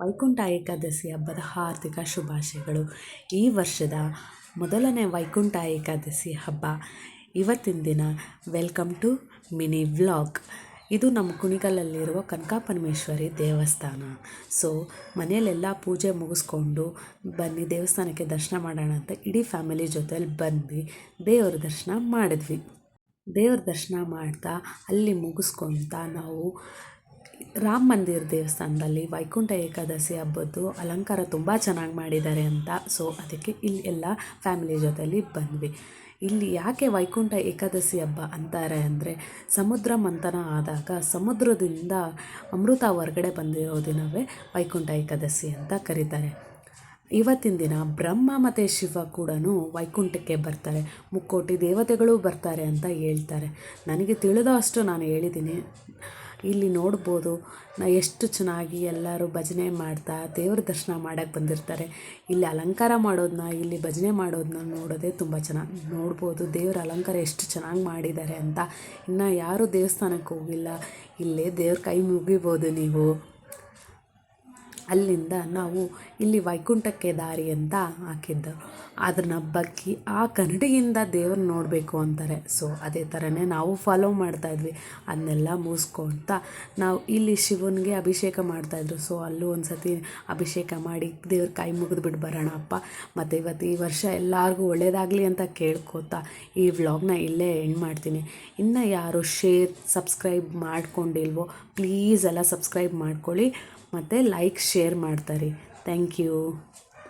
ವೈಕುಂಠ ಏಕಾದಶಿ ಹಬ್ಬದ ಹಾರ್ದಿಕ ಶುಭಾಶಯಗಳು. ಈ ವರ್ಷದ ಮೊದಲನೇ ವೈಕುಂಠ ಏಕಾದಶಿ ಹಬ್ಬ ಇವತ್ತಿನ ದಿನ. Welcome to mini vlog. ಇದು ನಮ್ಮ ಕುಣಿಗಲ್ಲಲ್ಲಿರುವ ಕನಕಪರಮೇಶ್ವರಿ ದೇವಸ್ಥಾನ. ಸೊ ಮನೆಯಲ್ಲೆಲ್ಲ ಪೂಜೆ ಮುಗಿಸ್ಕೊಂಡು ಬನ್ನಿ ದೇವಸ್ಥಾನಕ್ಕೆ ದರ್ಶನ ಮಾಡೋಣ ಅಂತ ಇಡೀ ಫ್ಯಾಮಿಲಿ ಜೊತೆಲಿ ಬಂದ್ವಿ. ದೇವರ ದರ್ಶನ ಮಾಡಿದ್ವಿ. ದೇವ್ರ ದರ್ಶನ ಮಾಡ್ತಾ ಅಲ್ಲಿ ಮುಗಿಸ್ಕೊತಾ ನಾವು ರಾಮ ಮಂದಿರ ದೇವಸ್ಥಾನದಲ್ಲಿ ವೈಕುಂಠ ಏಕಾದಶಿ ಹಬ್ಬದ್ದು ಅಲಂಕಾರ ತುಂಬ ಚೆನ್ನಾಗಿ ಮಾಡಿದ್ದಾರೆ ಅಂತ. ಸೊ ಅದಕ್ಕೆ ಇಲ್ಲಿ ಎಲ್ಲ ಫ್ಯಾಮಿಲಿ ಜೊತೆಲಿ ಬಂದ್ವಿ. ಇಲ್ಲಿ ಯಾಕೆ ವೈಕುಂಠ ಏಕಾದಶಿ ಹಬ್ಬ ಅಂತಾರೆ ಅಂದರೆ, ಸಮುದ್ರ ಮಂಥನ ಆದಾಗ ಸಮುದ್ರದಿಂದ ಅಮೃತ ಹೊರಗಡೆ ಬಂದಿರೋ ದಿನವೇ ವೈಕುಂಠ ಏಕಾದಶಿ ಅಂತ ಕರೀತಾರೆ. ಇವತ್ತಿನ ದಿನ ಬ್ರಹ್ಮ ಮತ್ತು ಶಿವ ಕೂಡ ವೈಕುಂಠಕ್ಕೆ ಬರ್ತಾರೆ, ಮುಕ್ಕೋಟಿ ದೇವತೆಗಳು ಬರ್ತಾರೆ ಅಂತ ಹೇಳ್ತಾರೆ. ನನಗೆ ತಿಳಿದೋ ಅಷ್ಟು ನಾನು ಹೇಳಿದ್ದೀನಿ. ಇಲ್ಲಿ ನೋಡ್ಬೋದು ಎಷ್ಟು ಚೆನ್ನಾಗಿ ಎಲ್ಲರೂ ಭಜನೆ ಮಾಡ್ತಾ ದೇವ್ರ ದರ್ಶನ ಮಾಡೋಕ್ಕೆ ಬಂದಿರ್ತಾರೆ. ಇಲ್ಲಿ ಅಲಂಕಾರ ಮಾಡೋದನ್ನ, ಇಲ್ಲಿ ಭಜನೆ ಮಾಡೋದನ್ನ ನೋಡೋದೇ ತುಂಬ ಚೆನ್ನಾಗಿ ನೋಡ್ಬೋದು. ದೇವ್ರ ಅಲಂಕಾರ ಎಷ್ಟು ಚೆನ್ನಾಗಿ ಮಾಡಿದ್ದಾರೆ ಅಂತ. ಇನ್ನು ಯಾರು ದೇವಸ್ಥಾನಕ್ಕೆ ಹೋಗಿಲ್ಲ, ಇಲ್ಲೇ ದೇವ್ರ ಕೈ ಮುಗಿಬೋದು ನೀವು. ಅಲ್ಲಿಂದ ನಾವು ಇಲ್ಲಿ ವೈಕುಂಠಕ್ಕೆ ದಾರಿ ಅಂತ ಹಾಕಿದ್ದು, ಅದನ್ನ ಬಗ್ಗಿ ಆ ಕನ್ನಡಿಯಿಂದ ದೇವ್ರನ್ನ ನೋಡಬೇಕು ಅಂತಾರೆ. ಸೊ ಅದೇ ಥರನೇ ನಾವು ಫಾಲೋ ಮಾಡ್ತಾಯಿದ್ವಿ. ಅದನ್ನೆಲ್ಲ ಮುಗಿಸ್ಕೊಳ್ತಾ ನಾವು ಇಲ್ಲಿ ಶಿವನಿಗೆ ಅಭಿಷೇಕ ಮಾಡ್ತಾಯಿದ್ರು. ಸೊ ಅಲ್ಲೂ ಒಂದು ಸತಿ ಅಭಿಷೇಕ ಮಾಡಿ ದೇವ್ರ ಕೈ ಮುಗಿದ್ಬಿಟ್ಟು ಬರೋಣ ಅಪ್ಪ. ಮತ್ತು ಇವತ್ತು ಈ ವರ್ಷ ಎಲ್ಲರಿಗೂ ಒಳ್ಳೆಯದಾಗಲಿ ಅಂತ ಕೇಳ್ಕೊತಾ ಈ ವ್ಲಾಗ್ನ ಇಲ್ಲೇ ಎಂಡ್ ಮಾಡ್ತೀನಿ. ಇನ್ನು ಯಾರು ಸಬ್ಸ್ಕ್ರೈಬ್ ಮಾಡ್ಕೊಂಡಿಲ್ವೋ ಪ್ಲೀಸ್ ಎಲ್ಲ ಸಬ್ಸ್ಕ್ರೈಬ್ ಮಾಡ್ಕೊಳ್ಳಿ ಮತ್ತು ಲೈಕ್ ಶೇರ್ ಮಾಡ್ತಾರೆ. Thank you.